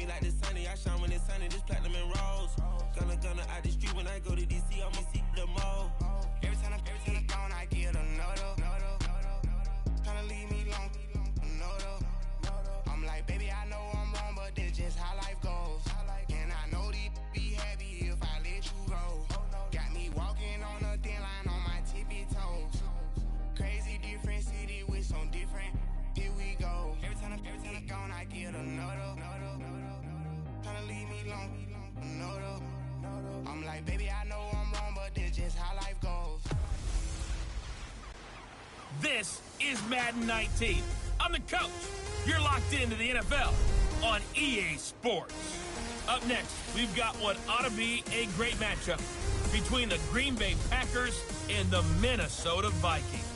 me like the sunny. I shine when it's sunny, this platinum and rose. Gonna out the street when I go to DC, I'ma see the mall. Every time I'm gone, I get another. Tryna leave me long, I'm like, baby, I know I'm wrong, but this just how life goes. And I know these be happy if I let you go. Got me walking on a thin line on my tippy toes. Crazy different city with some different. Here we go. Every time I'm gone, I get another. Tryna leave me long, I'm like, baby, I know I'm wrong, but this just how life goes. This is Madden 19. I'm the coach. You're locked into the NFL on EA Sports. Up next, we've got what ought to be a great matchup between the Green Bay Packers and the Minnesota Vikings.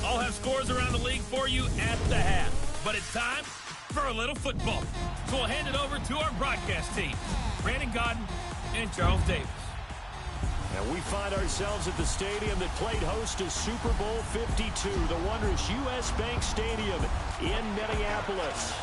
I'll have scores around the league for you at the half, but it's time for a little football. So we'll hand it over to our broadcast team, Brandon Godden and Charles Davis. And we find ourselves at the stadium that played host to Super Bowl 52, the wondrous U.S. Bank Stadium in Minneapolis.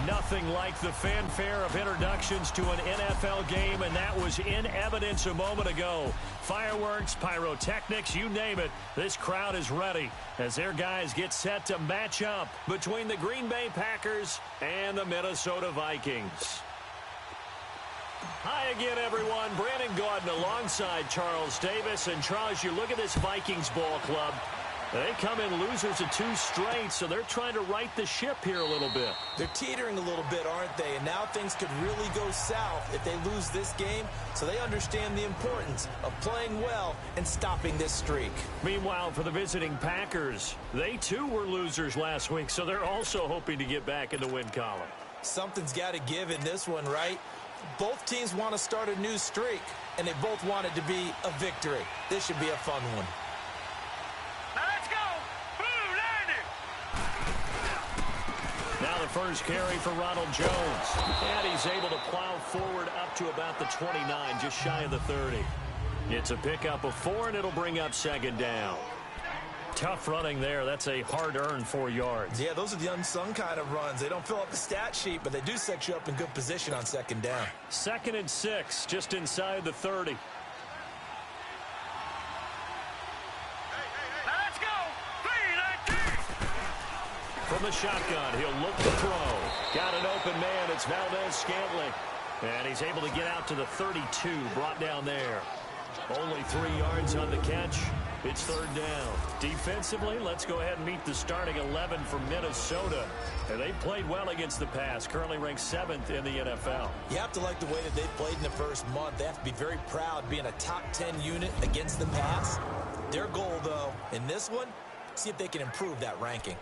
Nothing like the fanfare of introductions to an NFL game, and that was in evidence a moment ago. Fireworks, pyrotechnics, you name it, this crowd is ready as their guys get set to match up between the Green Bay Packers and the Minnesota Vikings. Hi again, everyone. Brandon Gaudin alongside Charles Davis. And Charles, you look at this Vikings ball club. They come in losers of 2 straight, so they're trying to right the ship here a little bit. They're teetering a little bit, aren't they? And now things could really go south if they lose this game. So they understand the importance of playing well and stopping this streak. Meanwhile, for the visiting Packers, they too were losers last week, so they're also hoping to get back in the win column. Something's got to give in this one, right? Both teams want to start a new streak, and they both want it to be a victory. This should be a fun one. Now let's go! Now the first carry for Ronald Jones. And he's able to plow forward up to about the 29, just shy of the 30. It's a pickup of 4, and it'll bring up second down. Tough running there. That's a hard-earned 4 yards. Yeah, those are the unsung kind of runs. They don't fill up the stat sheet, but they do set you up in good position on second down. 2nd and 6, just inside the 30. Let's go! From the shotgun, he'll look to throw. Got an open man. It's Valdez-Scantling. And he's able to get out to the 32, brought down there. Only 3 yards on the catch. It's third down. Defensively, let's go ahead and meet the starting 11 for Minnesota. And they played well against the pass, currently ranked 7th in the NFL. You have to like the way that they've played in the first month. They have to be very proud being a top 10 unit against the pass. Their goal, though, in this one, see if they can improve that ranking.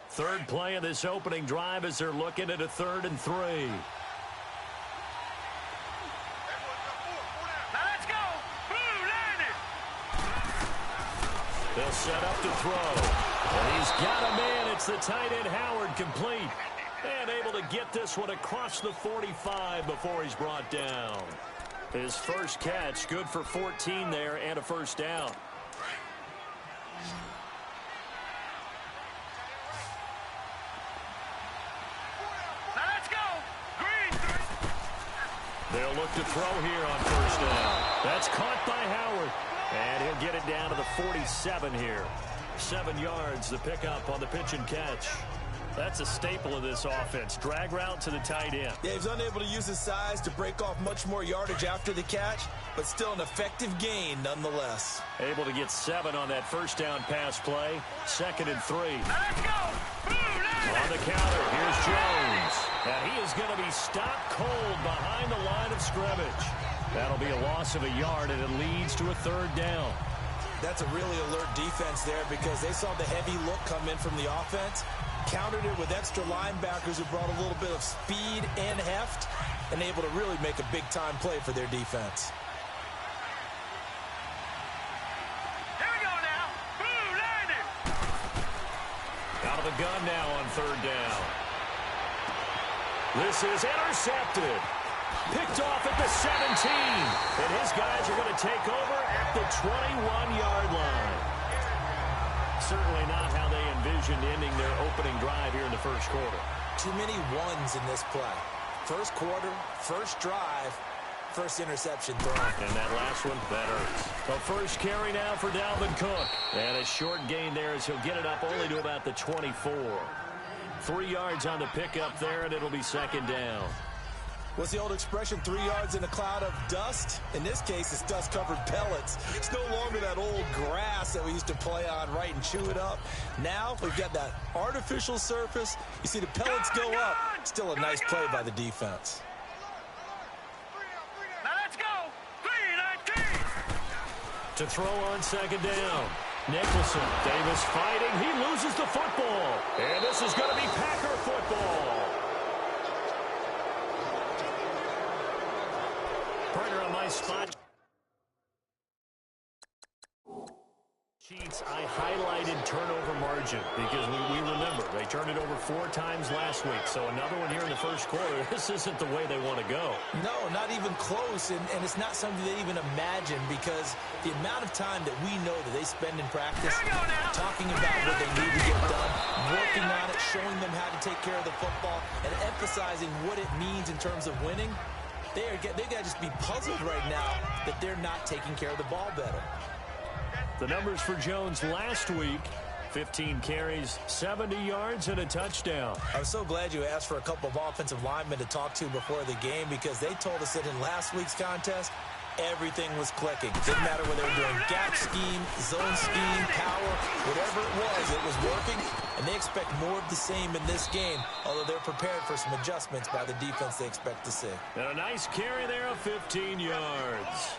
Third play of this opening drive as they're looking at a 3rd and 3. They'll set up to throw. And he's got a man. It's the tight end Howard, complete. And able to get this one across the 45 before he's brought down. His first catch, good for 14 there and a first down. Let's go! Green! They'll look to throw here on first down. That's caught by Howard. And he'll get it down to the 47 here. 7 yards, the pickup on the pitch and catch. That's a staple of this offense. Drag route to the tight end. Yeah, he's unable to use his size to break off much more yardage after the catch, but still an effective gain nonetheless. Able to get 7 on that first down pass play. 2nd and 3. Let's go! On the counter, here's Jones. And he is going to be stopped cold behind the line of scrimmage. That'll be a loss of a yard, and it leads to a 3rd down. That's a really alert defense there because they saw the heavy look come in from the offense, countered it with extra linebackers who brought a little bit of speed and heft, and able to really make a big-time play for their defense. Here we go now. Landed. Out of the gun now on 3rd down. This is intercepted. Picked off at the 17. And his guys are going to take over at the 21-yard line. Certainly not how they envisioned ending their opening drive here in the first quarter? Too many ones in this play. First quarter, first drive, first interception thrown. And that last one, that hurts. So first carry now for Dalvin Cook. And a short gain there as he'll get it up only to about the 24. 3 yards on the pickup there, and it'll be second down. What's the old expression, 3 yards in a cloud of dust? In this case, it's dust-covered pellets. It's no longer that old grass that we used to play on, right, and chew it up. Now we've got that artificial surface. You see the pellets go up. Still a nice play by the defense. Now let's go. 3-19. To throw on second down. Nicholson. Davis fighting. He loses the football. And this is going to be Packer football. Partner on my spot. Sheets, I highlighted turnover margin because we remember they turned it over 4 times last week. So another one here in the first quarter. This isn't the way they want to go. No, not even close. And it's not something they even imagine because the amount of time that we know that they spend in practice talking about what they need to get done, working on it, showing them how to take care of the football, and emphasizing what it means in terms of winning. They got to just be puzzled right now that they're not taking care of the ball better. The numbers for Jones last week, 15 carries, 70 yards, and a touchdown. I was so glad you asked for a couple of offensive linemen to talk to before the game because they told us that in last week's contest, everything was clicking. Didn't matter whether they were doing gap scheme, zone scheme, power, whatever it was working. And they expect more of the same in this game, although they're prepared for some adjustments by the defense they expect to see. And a nice carry there of 15 yards.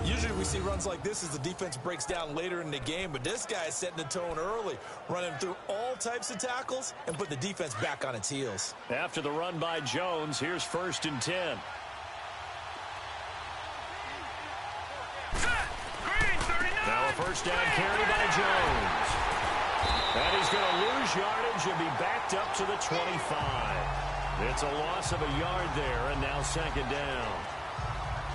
Usually we see runs like this as the defense breaks down later in the game, but this guy is setting the tone early, running through all types of tackles and put the defense back on its heels. After the run by Jones, here's 1st and 10. Now a first down carry by Jones. And he's going to lose yardage and be backed up to the 25. It's a loss of a yard there, and now second down.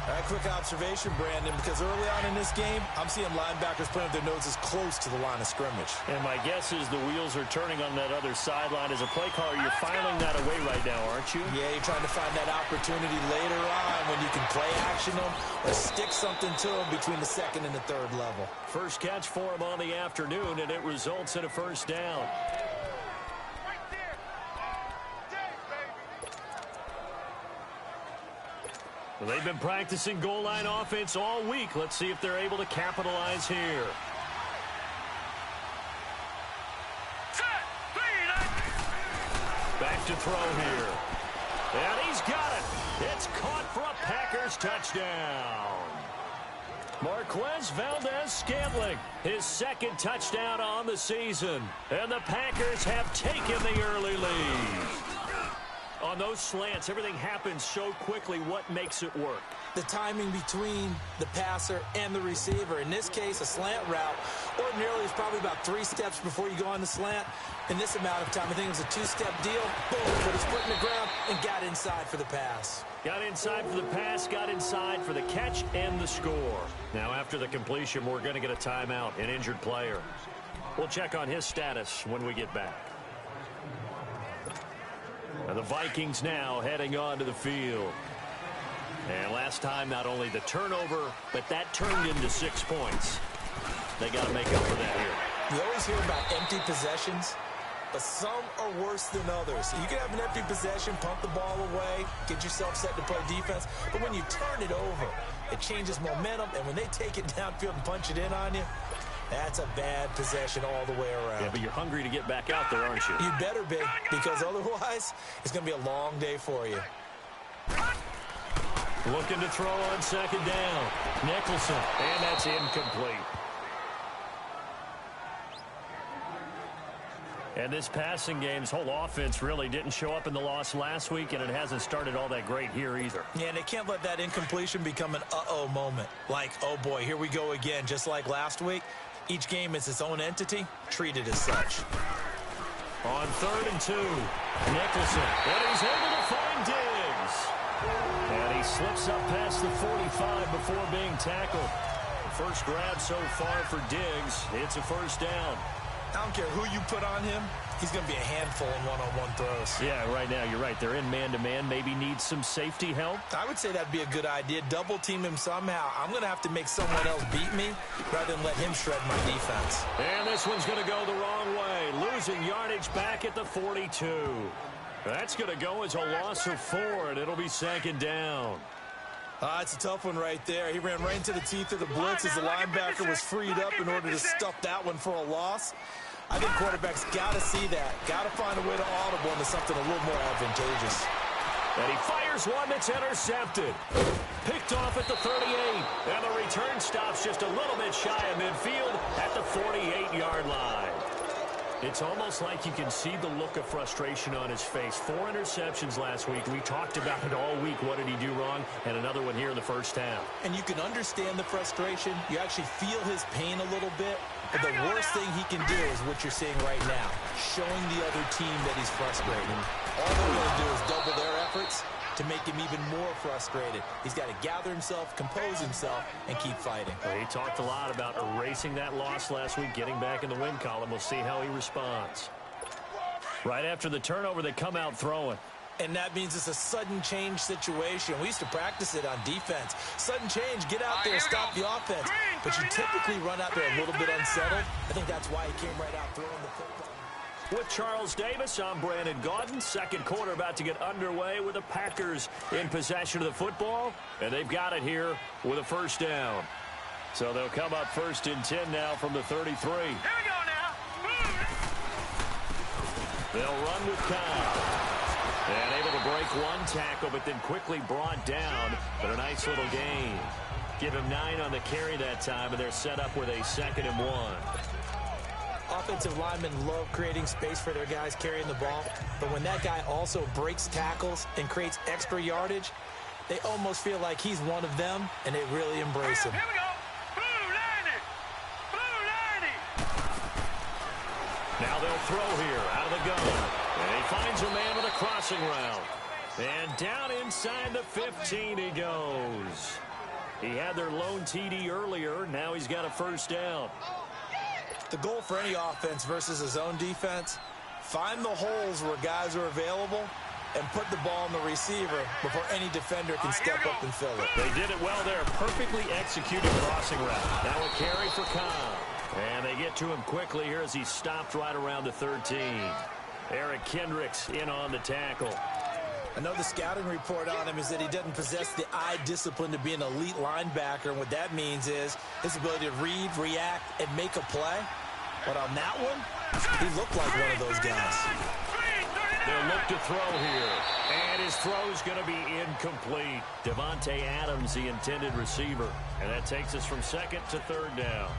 A quick observation, Brandon, because early on in this game, I'm seeing linebackers putting their noses close to the line of scrimmage. And my guess is the wheels are turning on that other sideline. As a play caller, you're filing that away right now, aren't you? Yeah, you're trying to find that opportunity later on when you can play action them or stick something to them between the second and the third level. First catch for him on the afternoon, and it results in a first down. Well, they've been practicing goal line offense all week. Let's see if they're able to capitalize here. Back to throw here. And he's got it. It's caught for a Packers touchdown. Marquez Valdez-Scantling, his second touchdown on the season. And the Packers have taken the early lead. On those slants, everything happens so quickly. What makes it work? The timing between the passer and the receiver. In this case, a slant route ordinarily is probably about 3 steps before you go on the slant. In this amount of time, I think it was a 2-step deal. Boom, put his foot in the ground and got inside for the pass. Got inside for the pass, got inside for the catch and the score. Now, after the completion, we're going to get a timeout, an injured player. We'll check on his status when we get back. And the Vikings now heading onto the field. And last time, not only the turnover, but that turned into 6 points. They got to make up for that here. You always hear about empty possessions, but some are worse than others. You can have an empty possession, pump the ball away, get yourself set to play defense, but when you turn it over, it changes momentum, and when they take it downfield and punch it in on you, that's a bad possession all the way around. Yeah, but you're hungry to get back out there, aren't you? You better be, because otherwise, it's going to be a long day for you. Looking to throw on second down. Nicholson, and that's incomplete. And this passing game's whole offense really didn't show up in the loss last week, and it hasn't started all that great here either. Yeah, and they can't let that incompletion become an uh-oh moment. Like, oh boy, here we go again, just like last week. Each game is its own entity, treated as such. On 3rd and 2, Nicholson, and he's able to find Diggs. And he slips up past the 45 before being tackled. First grab so far for Diggs. It's a first down. I don't care who you put on him. He's going to be a handful in one-on-one throws. Yeah, right now, you're right. They're in man-to-man. Maybe needs some safety help. I would say that'd be a good idea. Double team him somehow. I'm going to have to make someone else beat me rather than let him shred my defense. And this one's going to go the wrong way. Losing yardage back at the 42. That's going to go as a loss of 4, and it'll be 2nd down. It's a tough one right there. He ran right into the teeth of the blitz as the linebacker was freed up in order to stuff that one for a loss. I think quarterbacks got to see that. Got to find a way to audible into something a little more advantageous. And he fires one that's intercepted. Picked off at the 38. And the return stops just a little bit shy of midfield at the 48-yard line. It's almost like you can see the look of frustration on his face. 4 interceptions last week. We talked about it all week. What did he do wrong? And another one here in the first half. And you can understand the frustration. You actually feel his pain a little bit. But the worst thing he can do is what you're seeing right now, showing the other team that he's frustrated. All they're going to do is double their efforts to make him even more frustrated. He's got to gather himself, compose himself, and keep fighting. Well, he talked a lot about erasing that loss last week, getting back in the win column. We'll see how he responds. Right after the turnover, they come out throwing. And that means it's a sudden change situation. We used to practice it on defense. Sudden change, get out there, stop the offense. But you typically run out there a little bit unsettled. I think that's why he came right out throwing the football. With Charles Davis, I'm Brandon Gaudin. Second quarter about to get underway with the Packers in possession of the football. And they've got it here with a first down. So they'll come up 1st and 10 now from the 33. Here we go now. They'll run with Kyle. And able to break one tackle, but then quickly brought down. But a nice little gain. Give him 9 on the carry that time, and they're set up with a 2nd and 1. Offensive linemen love creating space for their guys carrying the ball. But when that guy also breaks tackles and creates extra yardage, they almost feel like he's one of them, and they really embrace him. Here we go. Now they'll throw here out of the gun. And he finds a man with a crossing route. And down inside the 15 he goes. He had their lone TD earlier. Now he's got a first down. The goal for any offense versus his own defense, find the holes where guys are available and put the ball on the receiver before any defender can step up and fill it. They did it well there. Perfectly executed crossing route. Now a carry for Kyle. And they get to him quickly here as he stopped right around the 13. Eric Kendricks in on the tackle. I know the scouting report on him is that he doesn't possess the eye discipline to be an elite linebacker, and what that means is his ability to read, react, and make a play. But on that one, he looked like one of those guys. They'll look to throw here, and his throw's going to be incomplete. Devontae Adams, the intended receiver, and that takes us from 2nd to 3rd down.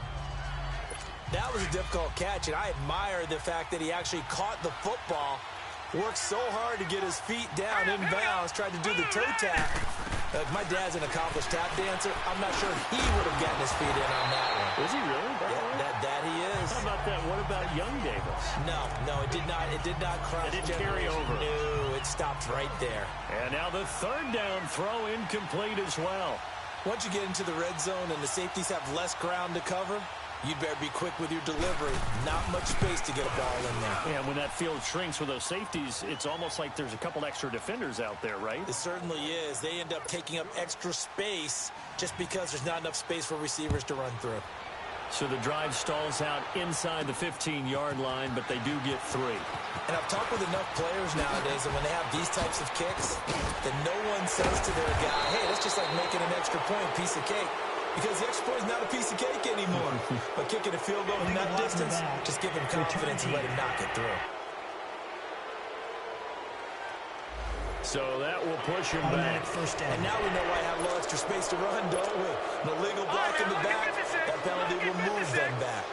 That was a difficult catch, and I admire the fact that he actually caught the football, worked so hard to get his feet down inbounds, tried to do the toe tap. My dad's an accomplished tap dancer. I'm not sure he would have gotten his feet in on that one. Is he really? Yeah, that he is. How about that? What about young Davis? No, it did not. It did not cross. It didn't carry over. No, it stopped right there. And now the 3rd down throw incomplete as well. Once you get into the red zone and the safeties have less ground to cover, you'd better be quick with your delivery. Not much space to get a ball in there. Yeah, when that field shrinks with those safeties, it's almost like there's a couple extra defenders out there, right? It certainly is. They end up taking up extra space just because there's not enough space for receivers to run through. So the drive stalls out inside the 15-yard line, but they do get 3. And I've talked with enough players nowadays that when they have these types of kicks, that no one says to their guy, hey, that's just like making an extra point, piece of cake. Because the extra point is not a piece of cake anymore. But kicking a field goal from that distance, just give him confidence and let him knock it through. So that will push him back. And now we know why I have a little extra space to run, don't we? An illegal block in the back, that penalty will move them back.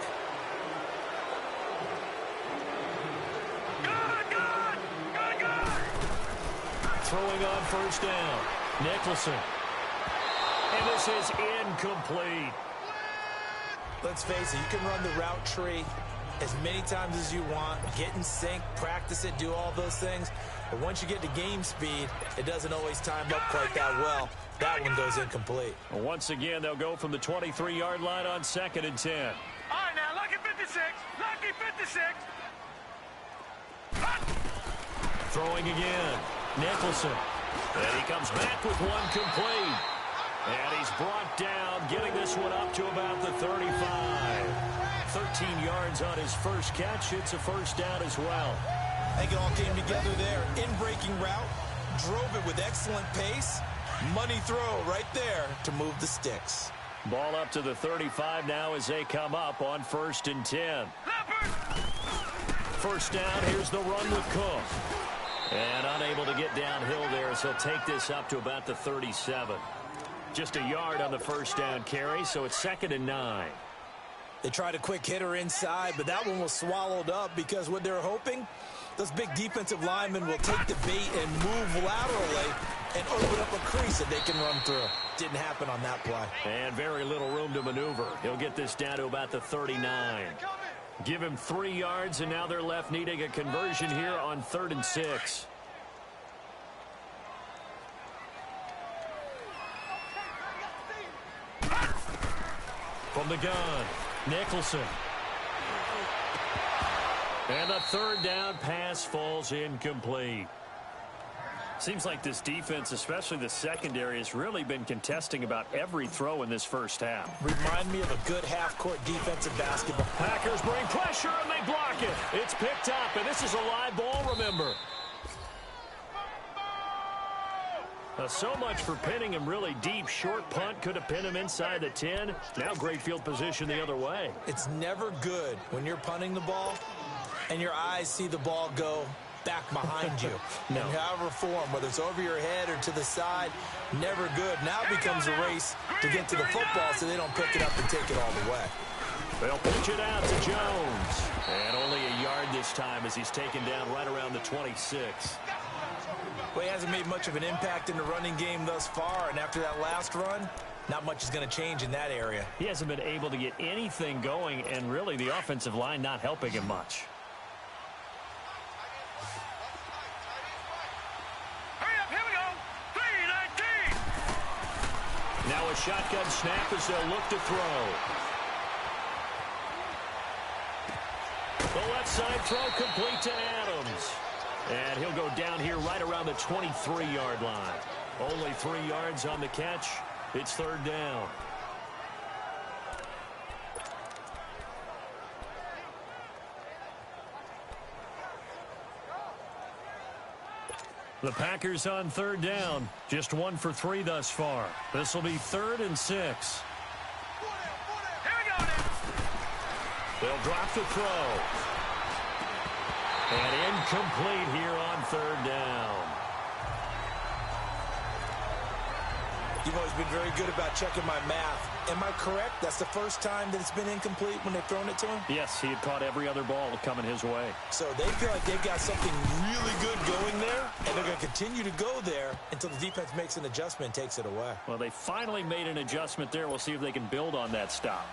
Throwing on first down. Nicholson. And this is incomplete. Let's face it, you can run the route tree as many times as you want, get in sync, practice it, do all those things. But once you get to game speed, it doesn't always time up quite that well. That one goes incomplete. Well, once again, they'll go from the 23-yard line on 2nd and 10. All right, now, look at 56. Look Throwing again. Nicholson. And he comes back with one complete. And he's brought down, getting this one up to about the 35. 13 yards on his first catch. It's a first down as well. I think it all came together there. In-breaking route. Drove it with excellent pace. Money throw right there to move the sticks. Ball up to the 35 now as they come up on 1st and 10. First down, here's the run with Cook. And unable to get downhill there, so he'll take this up to about the 37. Just a yard on the first down carry, so it's 2nd and 9. They tried a quick hitter inside, but that one was swallowed up because what they're hoping, those big defensive linemen will take the bait and move laterally and open up a crease that they can run through. Didn't happen on that play. And very little room to maneuver. He'll get this down to about the 39. Give him 3 yards, and now they're left needing a conversion here on 3rd and 6. From the gun, Nicholson. And the 3rd down pass falls incomplete. Seems like this defense, especially the secondary, has really been contesting about every throw in this first half. Remind me of a good half-court defensive basketball. Packers bring pressure, and they block it. It's picked up, and this is a live ball, remember. So much for pinning him really deep. Short punt could have pinned him inside the 10. Now great field position the other way. It's never good when you're punting the ball and your eyes see the ball go back behind you. No. In however form, whether it's over your head or to the side, never good. Now it becomes a race to get to the football so they don't pick it up and take it all the way. They'll pitch it out to Jones. And only a yard this time as he's taken down right around the 26. Well, he hasn't made much of an impact in the running game thus far, and after that last run, not much is going to change in that area. He hasn't been able to get anything going, and really the offensive line not helping him much. Hurry up, here we go. 3-19. Now a shotgun snap as they'll look to throw. The left side throw complete to Adams. And he'll go down here right around the 23-yard line. Only 3 yards on the catch. It's 3rd down. The Packers on 3rd down. Just 1 for 3 thus far. This will be 3rd and 6. Here we go now. They'll drop the throw. And incomplete here on 3rd down. You've always been very good about checking my math. Am I correct? That's the first time that it's been incomplete when they've thrown it to him? Yes, he had caught every other ball coming his way. So they feel like they've got something really good going there, and they're going to continue to go there until the defense makes an adjustment and takes it away. Well, they finally made an adjustment there. We'll see if they can build on that stop.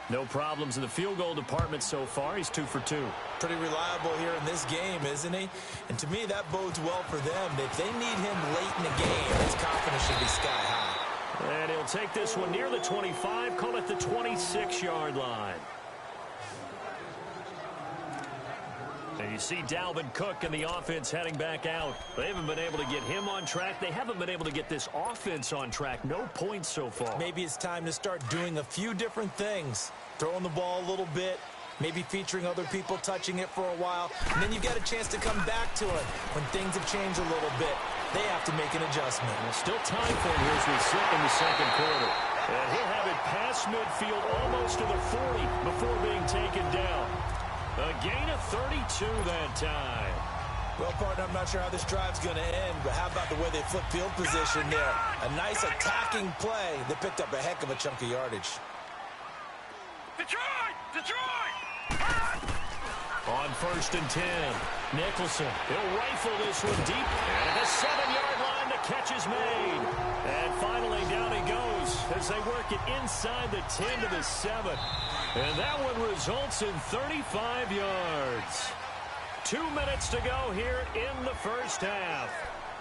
No problems in the field goal department so far. He's 2 for 2. Pretty reliable here in this game, isn't he? And to me, that bodes well for them. If they need him late in the game, his confidence should be sky high. And he'll take this one near the 25, call it the 26-yard line. And you see Dalvin Cook and the offense heading back out. They haven't been able to get him on track. They haven't been able to get this offense on track. No points so far. Maybe it's time to start doing a few different things. Throwing the ball a little bit, maybe featuring other people touching it for a while, and then you've got a chance to come back to it when things have changed a little bit. They have to make an adjustment. Well, still time for him here as we sit in the 2nd quarter. And he'll have it past midfield almost to the 40 before being taken down. A gain of 32 that time. Well, partner, I'm not sure how this drive's going to end, but how about the way they flip field position there? A nice attacking play that picked up a heck of a chunk of yardage. Detroit! Detroit! On 1st and 10, Nicholson. He'll rifle this one deep. And at the 7-yard line, the catch is made. And finally, down he goes as they work it inside the 10 to the 7. And that one results in 35 yards. 2 minutes to go here in the first half.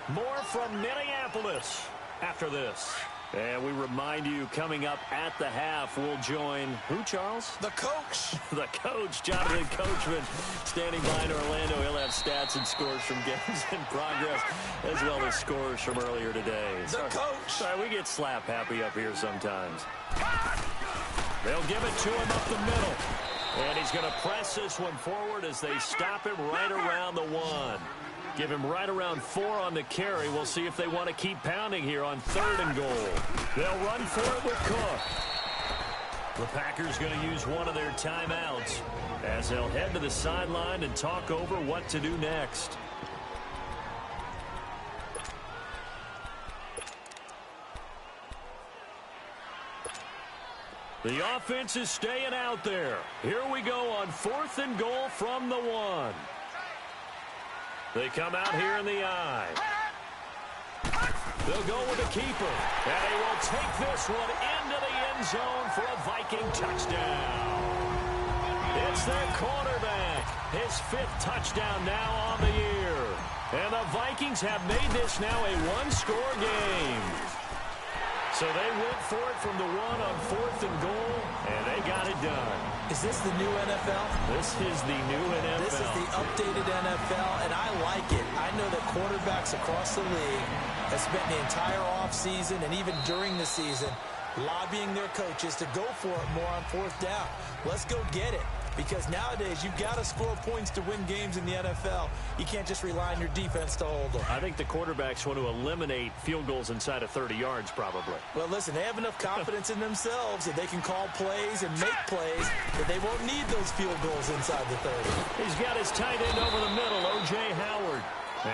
More from Minneapolis after this. And we remind you, coming up at the half, we'll join who, Charles? The coach. The coach, Jonathan Coachman, standing by in Orlando. He'll have stats and scores from games in progress, as well as scores from earlier today. The coach. Sorry, we get slap happy up here sometimes. They'll give it to him up the middle. And he's going to press this one forward as they stop him right around the 1. Give him right around 4 on the carry. We'll see if they want to keep pounding here on 3rd and goal. They'll run for it with Cook. The Packers going to use one of their timeouts as they'll head to the sideline and talk over what to do next. The offense is staying out there. Here we go on 4th and goal from the 1. They come out here in the I. They'll go with the keeper. And they will take this one into the end zone for a Viking touchdown. It's their quarterback. His 5th touchdown now on the year. And the Vikings have made this now a one-score game. So they went for it from the 1 on 4th and goal, and they got it done. Is this the new NFL? This is the new NFL. This is the updated NFL, and I like it. I know that quarterbacks across the league have spent the entire offseason and even during the season lobbying their coaches to go for it more on 4th down. Let's go get it. Because nowadays, you've got to score points to win games in the NFL. You can't just rely on your defense to hold them. I think the quarterbacks want to eliminate field goals inside of 30 yards, probably. Well, listen, they have enough confidence in themselves that they can call plays and make plays that they won't need those field goals inside the 30. He's got his tight end over the middle, O.J. Howard.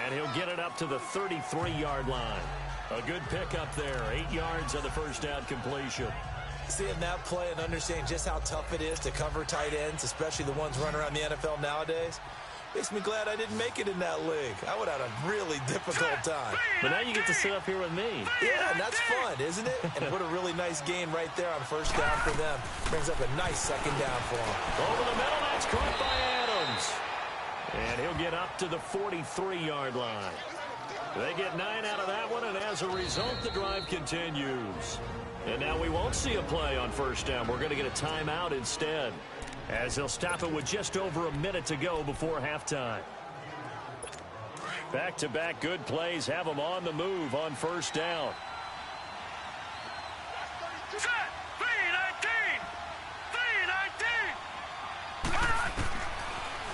And he'll get it up to the 33-yard line. A good pickup there, 8 yards on the first down completion. Seeing that play and understanding just how tough it is to cover tight ends, especially the ones running around the NFL nowadays, makes me glad I didn't make it in that league. I would have had a really difficult time. But now you get to sit up here with me. Yeah, and that's fun, isn't it? And what a really nice gain right there on 1st down for them. Brings up a nice 2nd down for them. Over the middle, that's caught by Adams. And he'll get up to the 43-yard line. They get 9 out of that one, and as a result, the drive continues. And now we won't see a play on 1st down. We're going to get a timeout instead, as they'll stop it with just over a minute to go before halftime. Back-to-back good plays have them on the move on 1st down.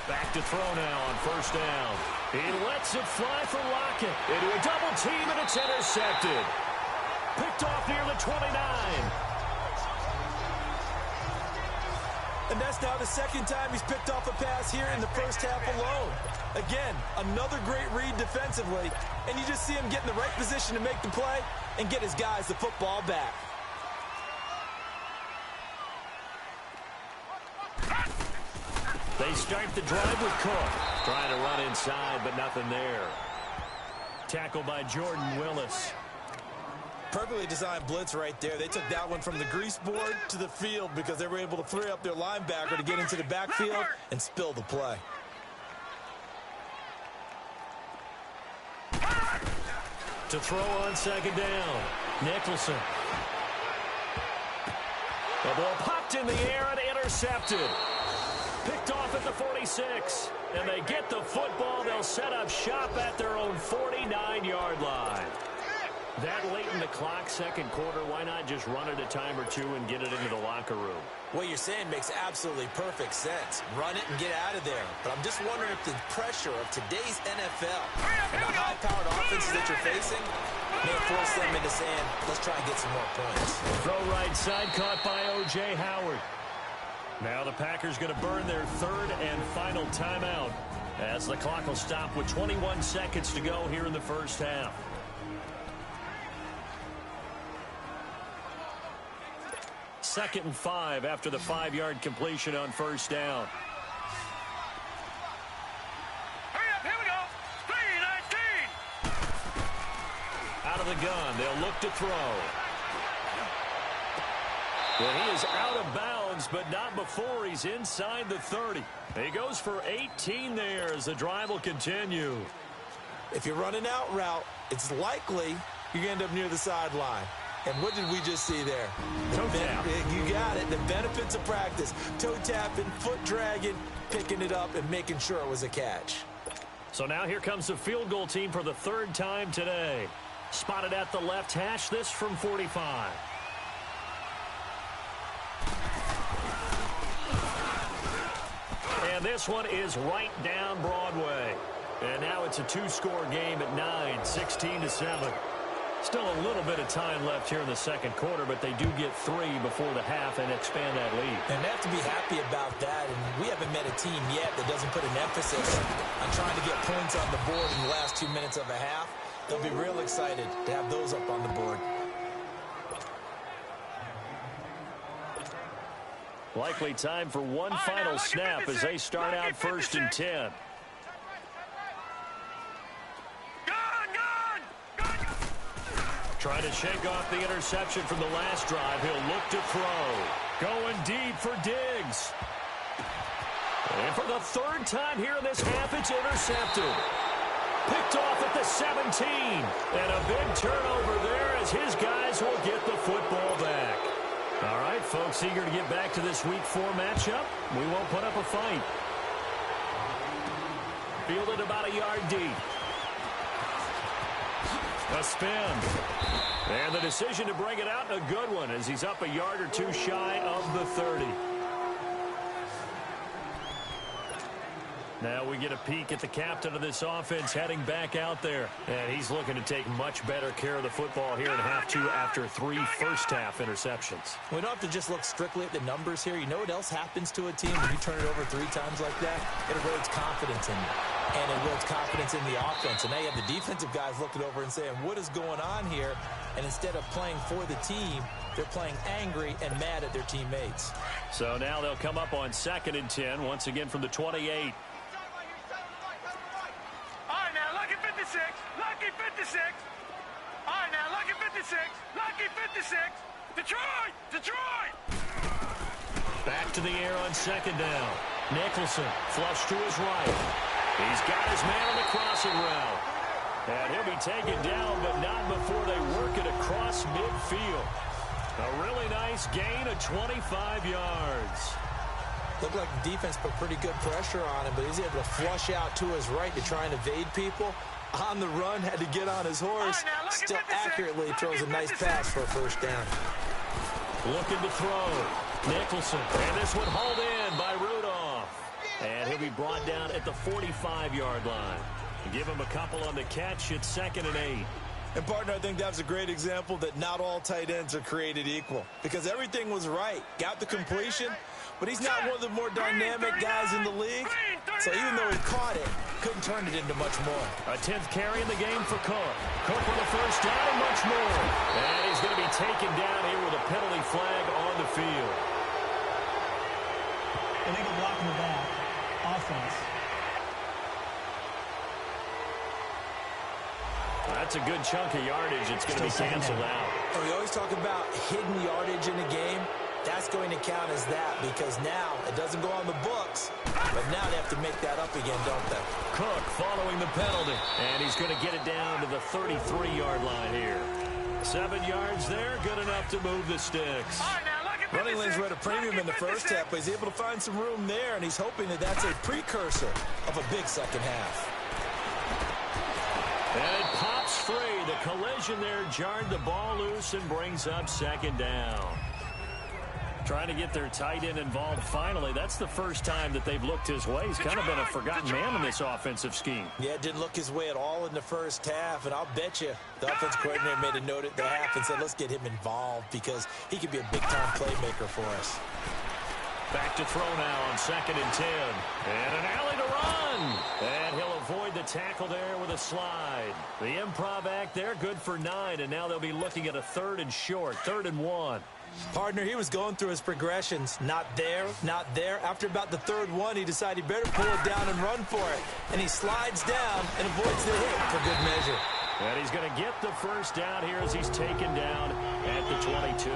Back to throw now on 1st down. He lets it fly for Lockett. Into a double team, and it's intercepted. Picked off near the 29. And that's now the 2nd time he's picked off a pass here in the first half alone. Again, another great read defensively, and you just see him get in the right position to make the play and get his guys the football back. They start the drive with Cook. Trying to run inside, but nothing there. Tackled by Jordan Willis. Perfectly designed blitz right there. They took that one from the grease board to the field because they were able to free up their linebacker to get into the backfield and spill the play. To throw on 2nd down, Nicholson. The ball popped in the air and intercepted. Picked off at the 46. And they get the football. They'll set up shop at their own 49-yard line. That late in the clock, 2nd quarter, why not just run it a time or two and get it into the locker room? What you're saying makes absolutely perfect sense. Run it and get out of there. But I'm just wondering if the pressure of today's NFL and the high-powered offenses that you're facing may force them into saying, let's try and get some more points. Throw right side, caught by O.J. Howard. Now the Packers going to burn their 3rd and final timeout as the clock will stop with 21 seconds to go here in the first half. Second and 5 after the 5-yard completion on 1st down. Hurry up, here we go. 3-19. Out of the gun, they'll look to throw. Well, he is out of bounds, but not before he's inside the 30. He goes for 18 there as the drive will continue. If you're running out route, it's likely you're going to end up near the sideline. And what did we just see there? Toe tap. You got it. The benefits of practice. Toe tapping, foot dragging, picking it up, and making sure it was a catch. So now here comes the field goal team for the third time today. Spotted at the left hash, this from 45. And this one is right down Broadway. And now it's a two-score game at 9, 16-7. Still a little bit of time left here in the second quarter, but they do get 3 before the half and expand that lead. And they have to be happy about that. And we haven't met a team yet that doesn't put an emphasis on trying to get points on the board in the last 2 minutes of a half. They'll be real excited to have those up on the board. Likely time for one final snap as they start out 1st and 10. Trying to shake off the interception from the last drive. He'll look to throw. Going deep for Diggs. And for the third time here in this half, it's intercepted. Picked off at the 17. And a big turnover there as his guys will get the football back. All right, folks, eager to get back to this Week 4 matchup. We won't put up a fight. Fielded about a yard deep. A spin. And the decision to bring it out, a good one, as he's up a yard or two shy of the 30. Now we get a peek at the captain of this offense heading back out there. And he's looking to take much better care of the football here in half 2 after 3 first-half interceptions. We don't have to just look strictly at the numbers here. You know what else happens to a team when you turn it over 3 times like that? It erodes confidence in you. And it erodes confidence in the offense. And now you have the defensive guys looking over and saying, what is going on here? And instead of playing for the team, they're playing angry and mad at their teammates. So now they'll come up on 2nd and 10, once again from the 28. Lucky 56. All right, now, Lucky 56. Lucky 56. Detroit! Detroit! Back to the air on 2nd down. Nicholson flush to his right. He's got his man on the crossing route. And he'll be taken down, but not before they work it across midfield. A really nice gain of 25 yards. Looked like the defense put pretty good pressure on him, but he's able to flush out to his right to try and evade people. On the run, had to get on his horse. Still accurately throws a nice pass for a first down. Looking to throw. Nicholson. And this one hauled in by Rudolph. And he'll be brought down at the 45-yard line. Give him a couple on the catch. It's 2nd and 8. And, partner, I think that was a great example that not all tight ends are created equal. Because everything was right. Got the completion, but he's not one of the more dynamic guys in the league. So even though he caught it, couldn't turn it into much more. A 10th carry in the game for Cook. Cook with a first down and much more. And he's going to be taken down here with a penalty flag on the field. Illegal block in the back. Offense. That's a good chunk of yardage. It's going to be canceled out. And we always talk about hidden yardage in a game. That's going to count as that because now it doesn't go on the books. But now they have to make that up again, don't they? Cook following the penalty. And he's going to get it down to the 33-yard line here. 7 yards there. Good enough to move the sticks. Running lanes were at a premium in the first half, but he's able to find some room there, and he's hoping that that's a precursor of a big second half. And it pops free. The collision there jarred the ball loose and brings up 2nd down. Trying to get their tight end involved finally. That's the first time that they've looked his way. He's kind of been a forgotten man in this offensive scheme. Yeah, it didn't look his way at all in the first half, and I'll bet you the offensive coordinator made a note at the half and said, let's get him involved because he could be a big-time playmaker for us. Back to throw now on 2nd and 10. And an alley to run. And he'll avoid the tackle there with a slide. The improv act there, good for 9, and now they'll be looking at a 3rd and short, 3rd and 1. Partner, he was going through his progressions. Not there, not there. After about the 3rd one, he decided he better pull it down and run for it. And he slides down and avoids the hit for good measure. And he's going to get the first down here as he's taken down at the 22.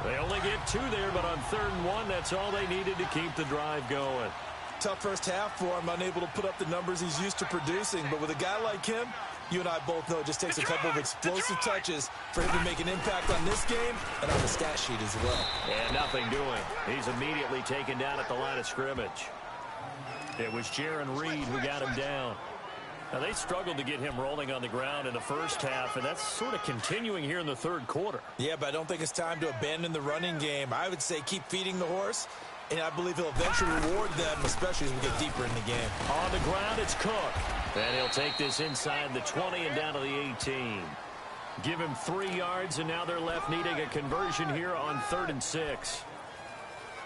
They only get 2 there, but on 3rd and 1, that's all they needed to keep the drive going. Tough first half for him, unable to put up the numbers he's used to producing. But with a guy like him, You and I both know it just takes a couple of explosive touches for him to make an impact on this game and on the stat sheet as well. And nothing doing. He's immediately taken down at the line of scrimmage. It was Jaron Reed who got him down. Now, they struggled to get him rolling on the ground in the first half, and that's sort of continuing here in the third quarter. Yeah, but I don't think it's time to abandon the running game. I would say keep feeding the horse, and I believe he'll eventually reward them, especially as we get deeper in the game. On the ground, it's Cook. And he'll take this inside the 20 and down to the 18. Give him 3 yards, and now they're left needing a conversion here on 3rd and 6.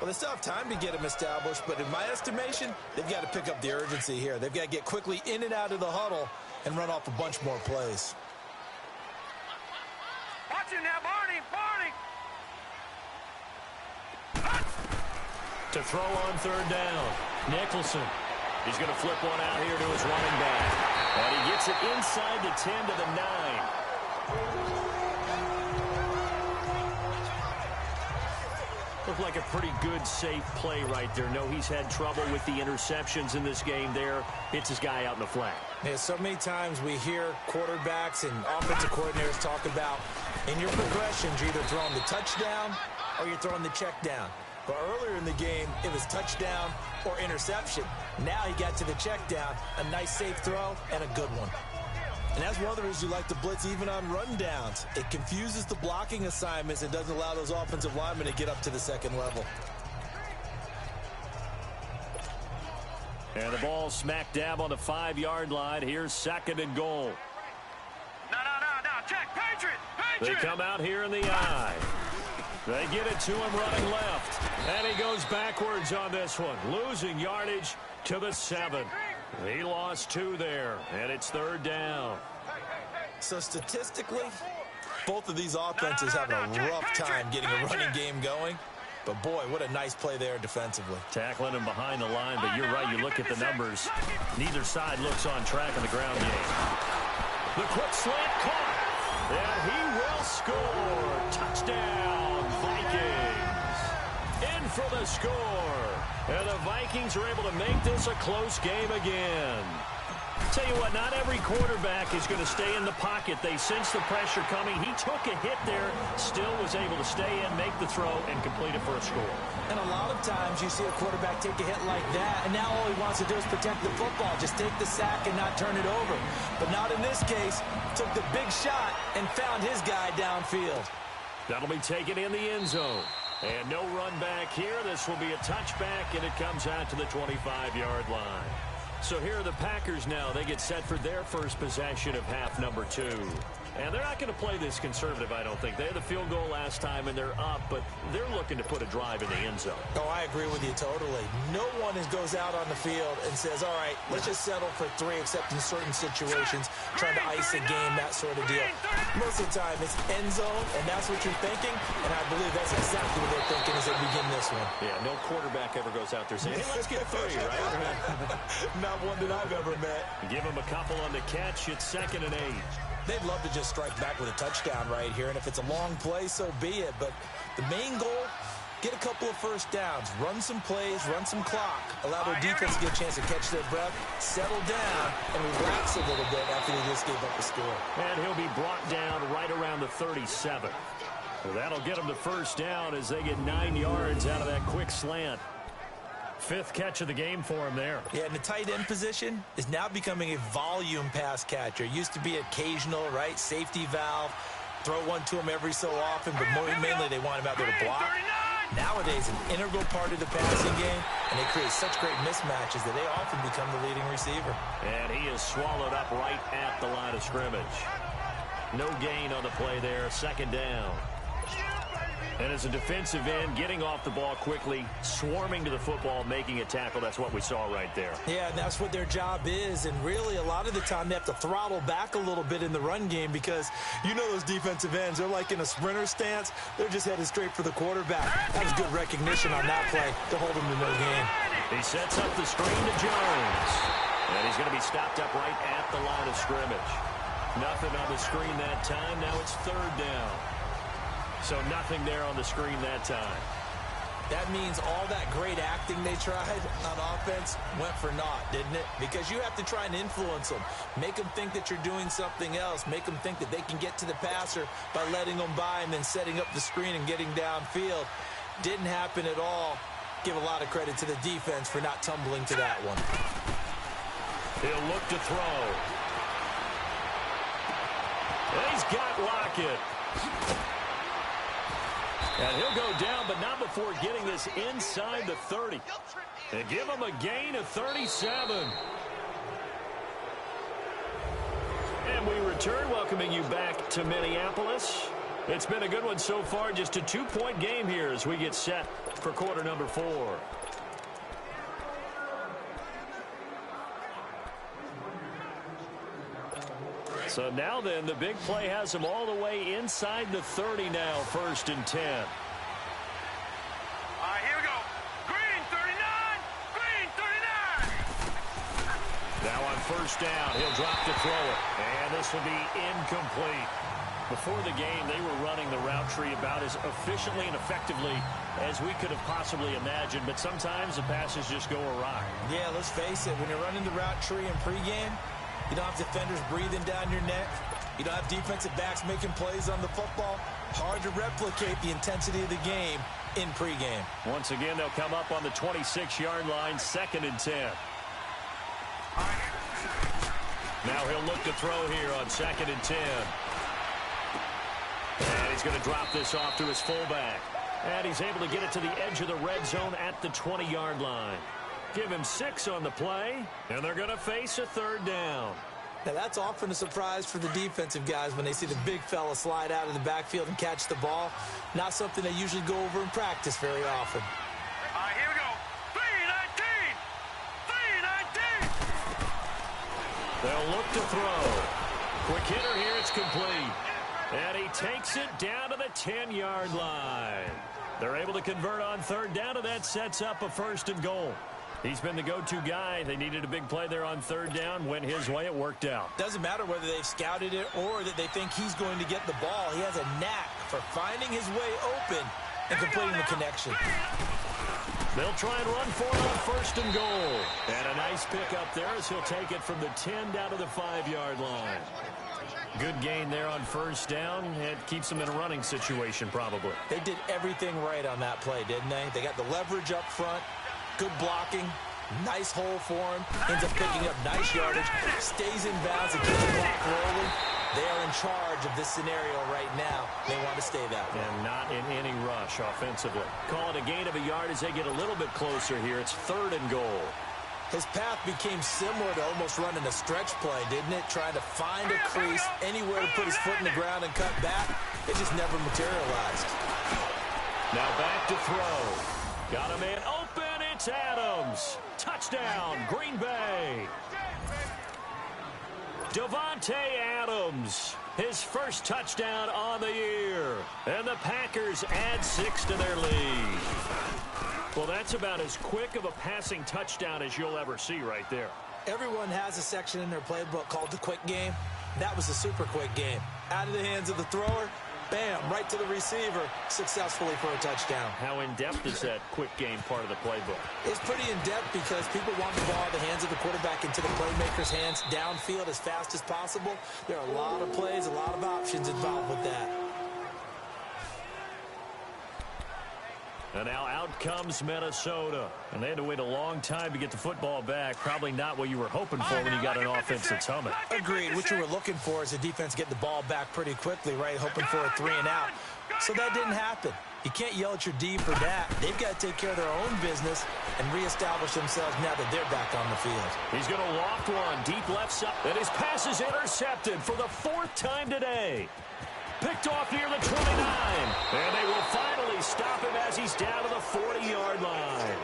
Well, they still have time to get him established, but in my estimation, they've got to pick up the urgency here. They've got to get quickly in and out of the huddle and run off a bunch more plays. Watch him now, Barney! To throw on 3rd down, Nicholson. He's going to flip one out here to his running back. And he gets it inside the 10 to the 9. Looked like a pretty good, safe play right there. No, he's had trouble with the interceptions in this game there. Hits his guy out in the flat. Yeah, so many times we hear quarterbacks and offensive coordinators talk about in your progressions, you're either throwing the touchdown or you're throwing the check down. But earlier in the game, it was touchdown or interception. Now he got to the check down, a nice safe throw, and a good one. And that's one of the reasons you like to blitz even on rundowns. It confuses the blocking assignments and doesn't allow those offensive linemen to get up to the second level. And the ball smack dab on the 5-yard line. Here's 2nd and goal. No, check, Patriot! They come out here in the eye. They get it to him running left. And he goes backwards on this one, losing yardage to the 7. He lost 2 there, and it's 3rd down. So statistically, both of these offenses having a rough time getting a running game going. But, boy, what a nice play there defensively. Tackling him behind the line, but you're right. You look at the numbers. Neither side looks on track in the ground game. The quick slant caught, and he will score. Touchdown, Vikings. In for the score. And the Vikings are able to make this a close game again. Tell you what, not every quarterback is going to stay in the pocket. They sense the pressure coming. He took a hit there, still was able to stay in, make the throw, and complete it for a score. And a lot of times you see a quarterback take a hit like that, and now all he wants to do is protect the football. Just take the sack and not turn it over. But not in this case. Took the big shot and found his guy downfield. That'll be taken in the end zone. And no run back here. This will be a touchback, and it comes out to the 25-yard line. So here are the Packers now. They get set for their first possession of half number 2. And they're not going to play this conservative, I don't think. They had the field goal last time, and they're up, but they're looking to put a drive in the end zone. Oh, I agree with you totally. No one goes out on the field and says, all right, let's just settle for 3, except in certain situations, trying to ice a game, that sort of deal. Most of the time, it's end zone, and that's what you're thinking, and I believe that's exactly what they're thinking as they begin this one. Yeah, no quarterback ever goes out there saying, hey, let's get 3, right? Not one that I've ever met. Give him a couple on the catch. It's 2nd and 8. They'd love to just strike back with a touchdown right here, and if it's a long play, so be it. But the main goal, get a couple of first downs, run some plays, run some clock, allow their defense to get a chance to catch their breath, settle down, and relax a little bit after they just gave up the score. And he'll be brought down right around the 37. Well, that'll get them to first down as they get 9 yards out of that quick slant. 5th catch of the game for him there. Yeah, and the tight end position is now becoming a volume pass catcher. Used to be occasional, right? Safety valve. Throw one to him every so often, but more mainly they want him out there to block. Nowadays, an integral part of the passing game, and they create such great mismatches that they often become the leading receiver. And he is swallowed up right at the line of scrimmage. No gain on the play there. 2nd down. And as a defensive end, getting off the ball quickly, swarming to the football, making a tackle, that's what we saw right there. Yeah, and that's what their job is. And really, a lot of the time, they have to throttle back a little bit in the run game because you know those defensive ends, they're like in a sprinter stance. They're just headed straight for the quarterback. That was good recognition on that play to hold him to no gain. He sets up the screen to Jones. And he's going to be stopped up right at the line of scrimmage. Nothing on the screen that time. Now it's 3rd down. So nothing there on the screen that time. That means all that great acting they tried on offense went for naught, didn't it? Because you have to try and influence them. Make them think that you're doing something else. Make them think that they can get to the passer by letting them by and then setting up the screen and getting downfield. Didn't happen at all. Give a lot of credit to the defense for not tumbling to that one. He'll look to throw. And he's got Lockett. And he'll go down, but not before getting this inside the 30. They give him a gain of 37. And we return, welcoming you back to Minneapolis. It's been a good one so far, just a 2-point game here as we get set for quarter number 4. So now then, the big play has them all the way inside the 30 now, 1st and 10. All right, here we go. Green 39, green 39. Now on 1st down, he'll drop to throw it. And this will be incomplete. Before the game, they were running the route tree about as efficiently and effectively as we could have possibly imagined, but sometimes the passes just go awry. Yeah, let's face it, when you're running the route tree in pregame, you don't have defenders breathing down your neck. You don't have defensive backs making plays on the football. Hard to replicate the intensity of the game in pregame. Once again, they'll come up on the 26-yard line, 2nd and 10. Now he'll look to throw here on 2nd and 10. And he's going to drop this off to his fullback. And he's able to get it to the edge of the red zone at the 20-yard line. Give him 6 on the play, and they're going to face a 3rd down. Now, that's often a surprise for the defensive guys when they see the big fella slide out of the backfield and catch the ball. Not something they usually go over in practice very often. All right, here we go. 319, 319. They'll look to throw. Quick hitter here, it's complete. And he takes it down to the 10-yard line. They're able to convert on 3rd down, and that sets up a 1st and goal. He's been the go-to guy. They needed a big play there on 3rd down. Went his way. It worked out. Doesn't matter whether they've scouted it or that they think he's going to get the ball. He has a knack for finding his way open and completing the connection. They'll try and run for it on 1st and goal. And a nice pickup there as he'll take it from the 10 down to the 5-yard line. Good gain there on 1st down. It keeps them in a running situation probably. They did everything right on that play, didn't they? They got the leverage up front. Good blocking, nice hole for him, ends up picking up nice yardage, stays in bounds and keeps the clock rolling. They are in charge of this scenario right now. They want to stay that way. And not in any rush offensively. Call it a gain of a yard as they get a little bit closer here. It's 3rd and goal. His path became similar to almost running a stretch play, didn't it? Trying to find a crease, anywhere to put his foot in the ground and cut back. It just never materialized. Now back to throw. Got a man open. It's Adams. Touchdown, Green Bay. Davante Adams, his first touchdown on the year. And the Packers add 6 to their lead. Well, that's about as quick of a passing touchdown as you'll ever see right there. Everyone has a section in their playbook called the quick game. That was a super quick game. Out of the hands of the thrower, bam, right to the receiver, successfully for a touchdown. How in-depth is that quick game part of the playbook? It's pretty in-depth because people want the ball out of the hands of the quarterback into the playmaker's hands downfield as fast as possible. There are a lot of plays, a lot of options involved with that. And now out comes Minnesota. And they had to wait a long time to get the football back. Probably not what you were hoping for when you got an offense that's humming. Agreed. What you were looking for is a defense get the ball back pretty quickly, right? Hoping for a 3 and out. So that didn't happen. You can't yell at your D for that. They've got to take care of their own business and reestablish themselves now that they're back on the field. He's going to loft one deep left side. And his pass is intercepted for the 4th time today. Picked off near the 29. And they will finally stop him as he's down to the 40-yard line.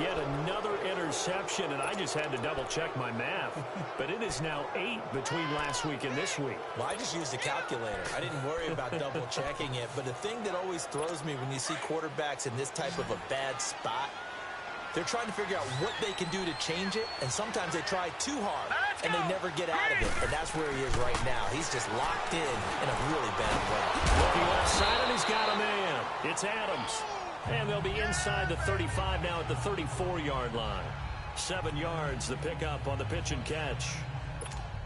Yet another interception, and I just had to double-check my math. But it is now 8 between last week and this week. Well, I just used a calculator. I didn't worry about double-checking it. But the thing that always throws me when you see quarterbacks in this type of a bad spot, they're trying to figure out what they can do to change it, and sometimes they try too hard, and they never get out of it, and that's where he is right now. He's just locked in a really bad way. Looking left side, and he's got a man. It's Adams. And they'll be inside the 35 now at the 34-yard line. 7 yards, the pickup on the pitch and catch.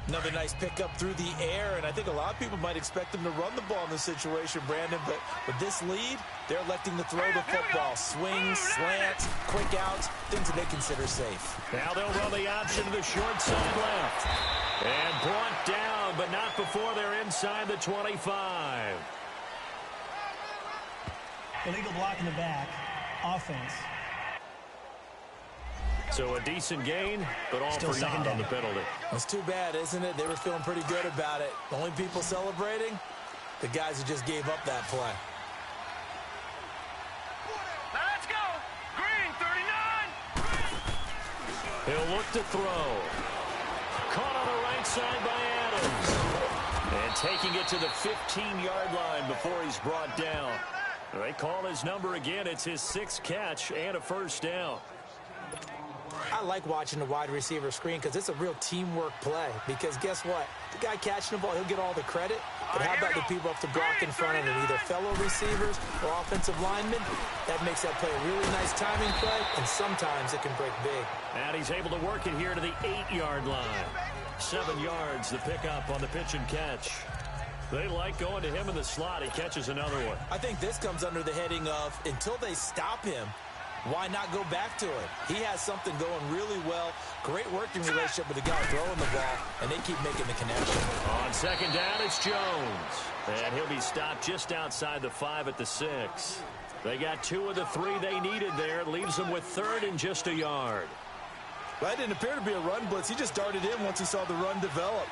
Another nice pickup through the air, and I think a lot of people might expect them to run the ball in this situation, Brandon, but with this lead, they're electing to throw the football. Swings, slants, quick outs, things that they consider safe. Now they'll run the option to the short side left. And brought down, but not before they're inside the 25. Illegal block in the back. Offense. So a decent gain, but all Still for naught on the penalty. It's too bad, isn't it? They were feeling pretty good about it. The only people celebrating, the guys who just gave up that play. Let's go. Green, 39. He'll look to throw. Caught on the right side by Adams. And taking it to the 15-yard line before he's brought down. They call his number again. It's his 6th catch and a first down. I like watching the wide receiver screen because it's a real teamwork play. Because guess what? The guy catching the ball, he'll get all the credit. But how about the people up to block in front of him, either fellow receivers or offensive linemen? That makes that play a really nice timing play, and sometimes it can break big. And he's able to work it here to the 8-yard line. 7 yards, the pickup on the pitch and catch. They like going to him in the slot. He catches another one. I think this comes under the heading of, until they stop him, why not go back to it? He has something going really well. Great working relationship with the guy throwing the ball, and they keep making the connection. On second down, it's Jones. And he'll be stopped just outside the 5 at the 6. They got 2 of the 3 they needed there. Leaves them with 3rd and just a yard. Well, that didn't appear to be a run blitz. He just darted in once he saw the run develop.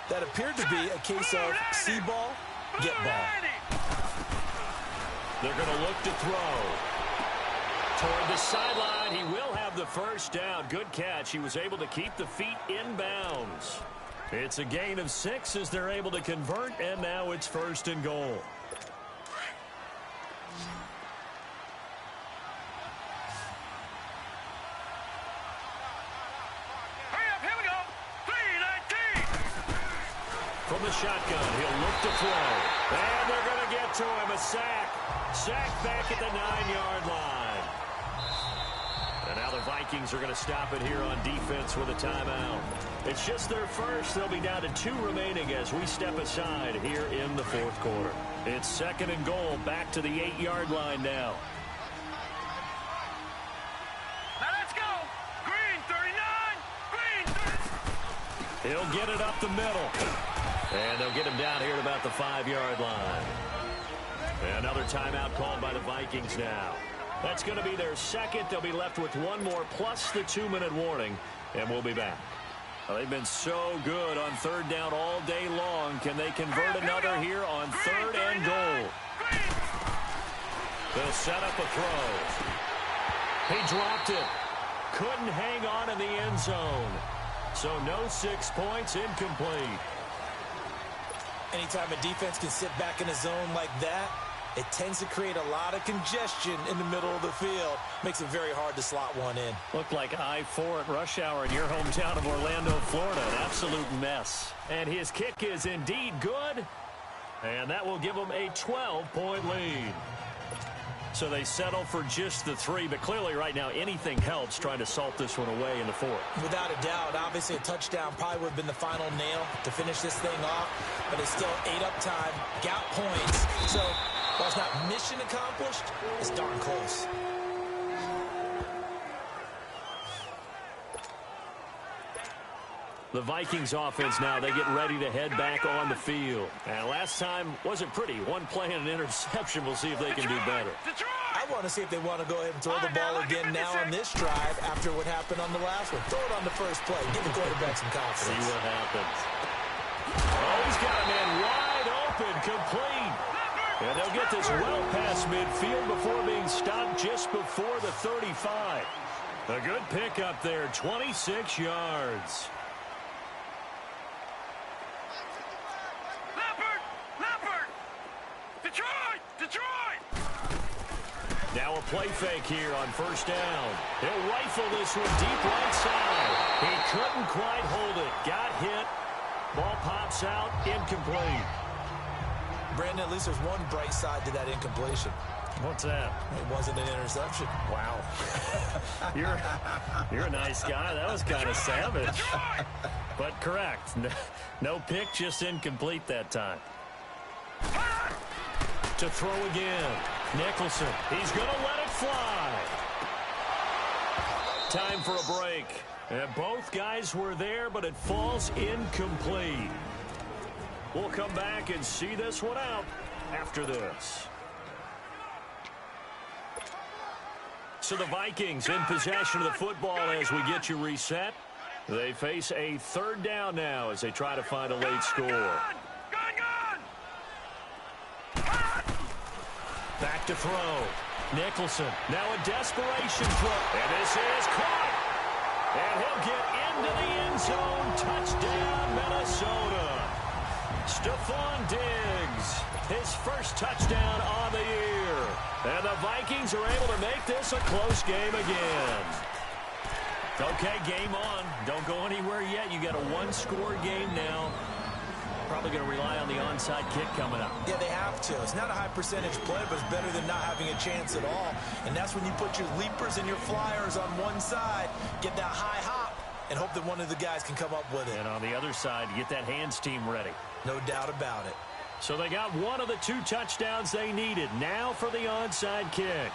That appeared to be a case of see ball, get ball. They're going to look to throw. Toward the sideline, he will have the first down. Good catch. He was able to keep the feet in bounds. It's a gain of 6 as they're able to convert, and now it's 1st and goal. Hurry up, here we go. 3-19. From the shotgun, he'll look to throw. And they're going to get to him. A sack. Sack back at the 9-yard line. And now the Vikings are going to stop it here on defense with a timeout. It's just their first. They'll be down to 2 remaining as we step aside here in the 4th quarter. It's 2nd and goal, back to the 8-yard line now. Now let's go. Green, 39. Green, 30. He'll get it up the middle. And they'll get him down here at about the 5-yard line. Another timeout called by the Vikings now. That's going to be their 2nd. They'll be left with 1 more plus the 2-minute warning, and we'll be back. Well, they've been so good on 3rd down all day long. Can they convert another here on 3rd and goal? They'll set up a throw. He dropped it. Couldn't hang on in the end zone. So no 6 points, incomplete. Anytime a defense can sit back in a zone like that, it tends to create a lot of congestion in the middle of the field. Makes it very hard to slot one in. Looked like I-4 at rush hour in your hometown of Orlando, Florida. An absolute mess. And his kick is indeed good. And that will give them a 12-point lead. So they settle for just the 3, but clearly right now anything helps trying to salt this one away in the 4th. Without a doubt, obviously a touchdown probably would have been the final nail to finish this thing off, but it's still 8 up time, got points. So while it's not mission accomplished, it's darn close. The Vikings offense now, they get ready to head back on the field. And last time wasn't pretty. 1 play and an interception. We'll see if they can do better. I want to see if they want to go ahead and throw the ball again now on this drive after what happened on the last one. Throw it on the first play. Give the quarterback some confidence. See what happens. Oh, he's got a man wide open, complete. And they'll get this well past midfield before being stopped just before the 35. A good pickup there, 26 yards. Now a play fake here on 1st down. He'll rifle this one deep right side. He couldn't quite hold it. Got hit. Ball pops out. Incomplete. Brandon, at least there's one bright side to that incompletion. What's that? It wasn't an interception. Wow. You're a nice guy. That was kind of savage. But correct. No pick, just incomplete that time. To throw again. Nicholson. He's going to let it fly. Time for a break. And both guys were there, but it falls incomplete. We'll come back and see this one out after this. So the Vikings in possession of the football as we get you reset. They face a third down now as they try to find a late score. Back to throw. Nicholson. Now a desperation throw. And this is caught. And he'll get into the end zone. Touchdown, Minnesota. Stephon Diggs. His first touchdown on the year. And the Vikings are able to make this a close game again. Okay, game on. Don't go anywhere yet. You got a one-score game now. Probably going to rely on the onside kick coming up. Yeah, they have to. It's not a high percentage play, but it's better than not having a chance at all. And that's when you put your leapers and your flyers on one side, get that high hop, and hope that one of the guys can come up with it. And on the other side, get that hands team ready. No doubt about it. So they got one of the two touchdowns they needed. Now for the onside kick.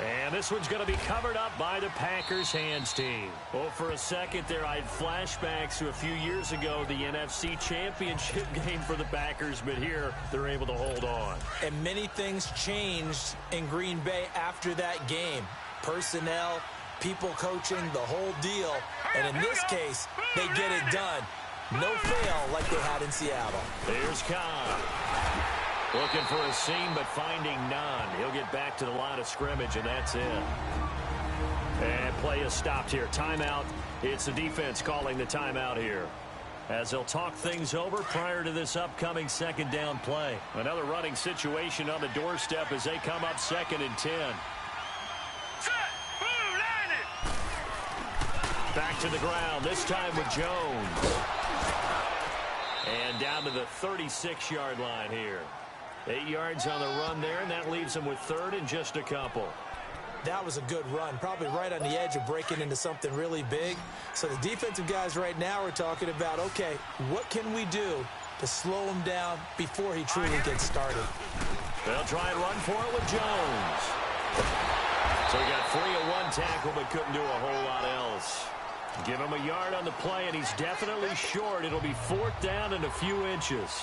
And this one's going to be covered up by the Packers hands team. Well, for a second there, I had flashbacks to a few years ago, the NFC Championship game for the Packers, but here they're able to hold on. And many things changed in Green Bay after that game. Personnel, people coaching, the whole deal. And in this case, they get it done. No fail like they had in Seattle. Here's Cobb. Looking for a seam, but finding none. He'll get back to the line of scrimmage, and that's it. And play is stopped here. Timeout. It's the defense calling the timeout here, as they'll talk things over prior to this upcoming second down play. Another running situation on the doorstep as they come up 2nd and 10. Back to the ground, this time with Jones. And down to the 36-yard line here. 8 yards on the run there, and that leaves them with 3rd and just a couple. That was a good run, probably right on the edge of breaking into something really big. So the defensive guys right now are talking about, okay, what can we do to slow him down before he truly gets started? They'll try and run for it with Jones. So he got free of one tackle, but couldn't do a whole lot else. Give him a yard on the play, and he's definitely short. It'll be 4th down and a few inches.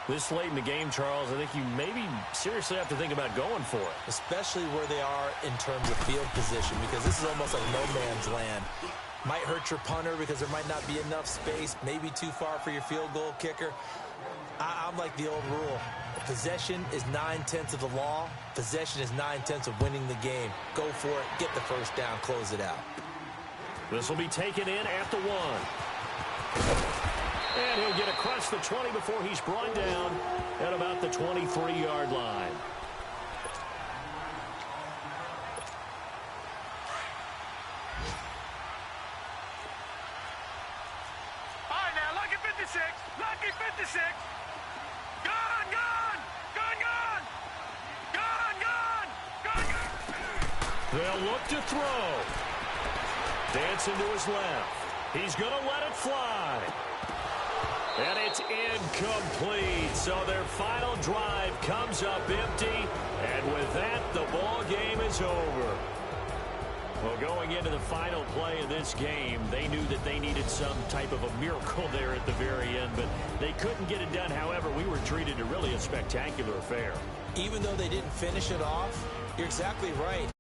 This late in the game, Charles, I think you maybe seriously have to think about going for it. Especially where they are in terms of field position, because this is almost like no man's land. Might hurt your punter because there might not be enough space, maybe too far for your field goal kicker. I'm like the old rule. Possession is 9/10 of the law. Possession is 9/10 of winning the game. Go for it, get the first down, close it out. This will be taken in at the 1. And he'll get across the 20 before he's brought down at about the 23-yard line. All right, now, lucky 56. Lucky 56. Gone, gone. Gone, gone. Gone, gone. Gone, gone. They'll look to throw. Dancing to his left. He's going to let it fly. And it's incomplete. So their final drive comes up empty. And with that, the ball game is over. Well, going into the final play of this game, they knew that they needed some type of a miracle there at the very end, but they couldn't get it done. However, we were treated to really a spectacular affair. Even though they didn't finish it off, you're exactly right.